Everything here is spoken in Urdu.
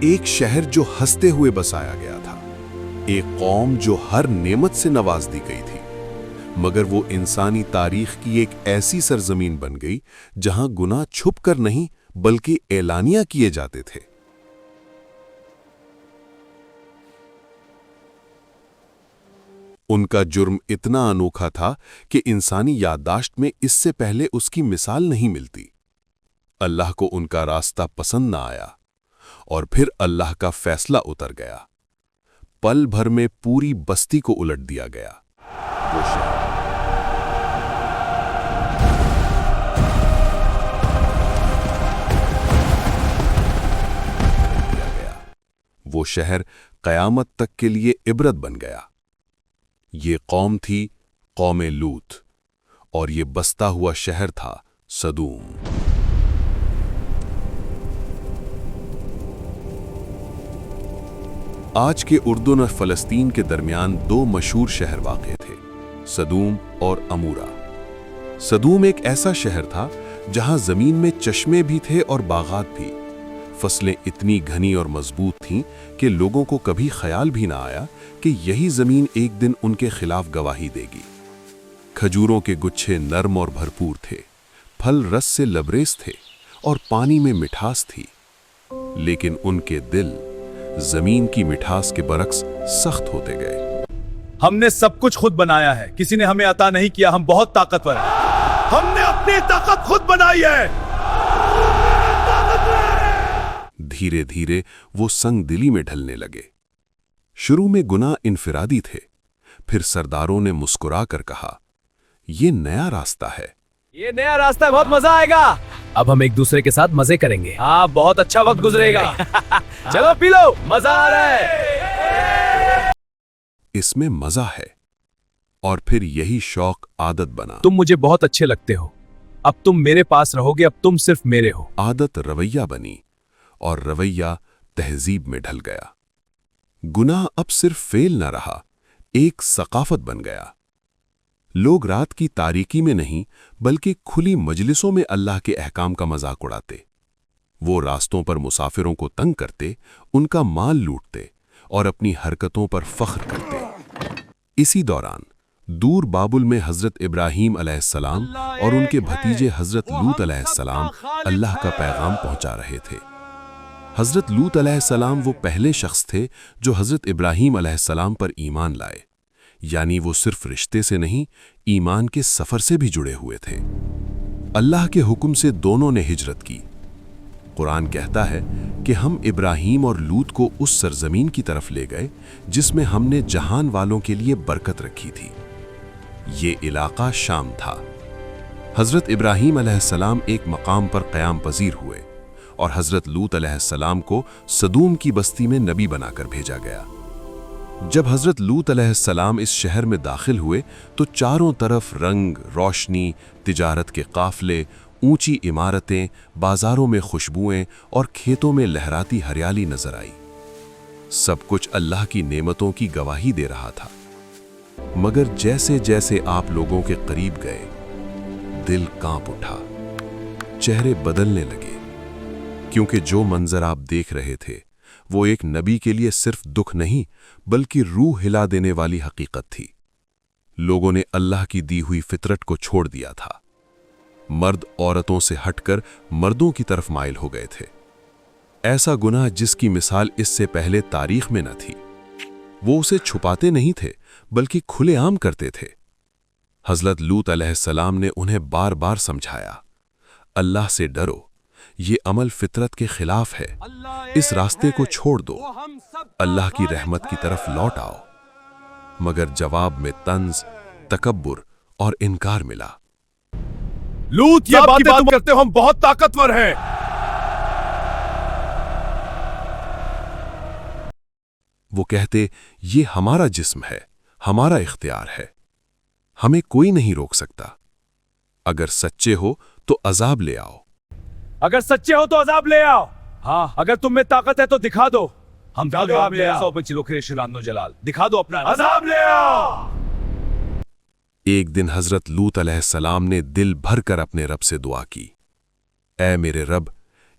ایک شہر جو ہنستے ہوئے بسایا گیا تھا، ایک قوم جو ہر نعمت سے نواز دی گئی تھی، مگر وہ انسانی تاریخ کی ایک ایسی سرزمین بن گئی جہاں گناہ چھپ کر نہیں بلکہ اعلانیہ کیے جاتے تھے۔ ان کا جرم اتنا انوکھا تھا کہ انسانی یادداشت میں اس سے پہلے اس کی مثال نہیں ملتی۔ اللہ کو ان کا راستہ پسند نہ آیا اور پھر اللہ کا فیصلہ اتر گیا۔ پل بھر میں پوری بستی کو الٹ دیا گیا۔ وہ شہر وہ شہر قیامت تک کے لیے عبرت بن گیا۔ یہ قوم تھی قوم لوط، اور یہ بستا ہوا شہر تھا سدوم۔ آج کے اردن اور فلسطین کے درمیان دو مشہور شہر واقع تھے، سدوم اور عمورہ۔ سدوم ایک ایسا شہر تھا جہاں زمین میں چشمے بھی تھے اور باغات بھی۔ فصلیں اتنی گھنی اور مضبوط تھیں کہ لوگوں کو کبھی خیال بھی نہ آیا کہ یہی زمین ایک دن ان کے خلاف گواہی دے گی۔ کھجوروں کے گچھے نرم اور بھرپور تھے، پھل رس سے لبریز تھے اور پانی میں مٹھاس تھی، لیکن ان کے دل زمین کی مٹھاس کے برعکس سخت ہوتے گئے۔ ہم نے سب کچھ خود بنایا ہے، کسی نے ہمیں عطا نہیں کیا، ہم بہت طاقتور ہیں، ہم نے اپنی طاقت خود بنائی ہے۔ دھیرے دھیرے وہ سنگ دلی میں ڈھلنے لگے۔ شروع میں گناہ انفرادی تھے، پھر سرداروں نے مسکرا کر کہا، یہ نیا راستہ ہے، یہ نیا راستہ ہے، بہت مزہ آئے گا، اب ہم ایک دوسرے کے ساتھ مزے کریں گے، ہاں بہت اچھا وقت گزرے گا، چلو پی لو، مزہ آ رہا ہے۔ اس میں مزہ ہے، اور پھر یہی شوق عادت بنا۔ تم مجھے بہت اچھے لگتے ہو، اب تم میرے پاس رہو گے، اب تم صرف میرے ہو۔ عادت رویہ بنی، اور رویہ تہذیب میں ڈھل گیا۔ گناہ اب صرف فعل نہ رہا، ایک ثقافت بن گیا۔ لوگ رات کی تاریکی میں نہیں بلکہ کھلی مجلسوں میں اللہ کے احکام کا مذاق اڑاتے۔ وہ راستوں پر مسافروں کو تنگ کرتے، ان کا مال لوٹتے اور اپنی حرکتوں پر فخر کرتے۔ اسی دوران دور بابل میں حضرت ابراہیم علیہ السلام اور ان کے بھتیجے حضرت لوط علیہ السلام اللہ کا پیغام پہنچا رہے تھے۔ حضرت لوط علیہ السلام وہ پہلے شخص تھے جو حضرت ابراہیم علیہ السلام پر ایمان لائے، یعنی وہ صرف رشتے سے نہیں، ایمان کے سفر سے بھی جڑے ہوئے تھے۔ اللہ کے حکم سے دونوں نے ہجرت کی۔ قرآن کہتا ہے کہ ہم ابراہیم اور لوط کو اس سرزمین کی طرف لے گئے جس میں ہم نے جہان والوں کے لیے برکت رکھی تھی۔ یہ علاقہ شام تھا۔ حضرت ابراہیم علیہ السلام ایک مقام پر قیام پذیر ہوئے، اور حضرت لوط علیہ السلام کو سدوم کی بستی میں نبی بنا کر بھیجا گیا۔ جب حضرت لوط علیہ السلام اس شہر میں داخل ہوئے تو چاروں طرف رنگ، روشنی، تجارت کے قافلے، اونچی عمارتیں، بازاروں میں خوشبوئیں اور کھیتوں میں لہراتی ہریالی نظر آئی۔ سب کچھ اللہ کی نعمتوں کی گواہی دے رہا تھا، مگر جیسے جیسے آپ لوگوں کے قریب گئے، دل کانپ اٹھا، چہرے بدلنے لگے، کیونکہ جو منظر آپ دیکھ رہے تھے وہ ایک نبی کے لیے صرف دکھ نہیں بلکہ روح ہلا دینے والی حقیقت تھی۔ لوگوں نے اللہ کی دی ہوئی فطرت کو چھوڑ دیا تھا، مرد عورتوں سے ہٹ کر مردوں کی طرف مائل ہو گئے تھے۔ ایسا گناہ جس کی مثال اس سے پہلے تاریخ میں نہ تھی۔ وہ اسے چھپاتے نہیں تھے بلکہ کھلے عام کرتے تھے۔ حضرت لوط علیہ السلام نے انہیں بار بار سمجھایا، اللہ سے ڈرو، یہ عمل فطرت کے خلاف ہے، اس راستے کو چھوڑ دو، اللہ کی رحمت کی طرف لوٹ آؤ۔ مگر جواب میں طنز، تکبر اور انکار ملا۔ لوط یہ باتیں کرتے ہو، ہم بہت طاقتور ہیں۔ وہ کہتے، یہ ہمارا جسم ہے، ہمارا اختیار ہے، ہمیں کوئی نہیں روک سکتا۔ اگر سچے ہو تو عذاب لے آؤ۔ اگر سچے ہو تو عذاب لے آؤ، ہاں اگر تم میں طاقت ہے تو دکھا دو، ہم عذاب لے آؤ، دکھا دو اپنا عذاب لے آؤ۔ ایک دن حضرت لوط علیہ السلام نے دل بھر کر اپنے رب سے دعا کی، اے میرے رب،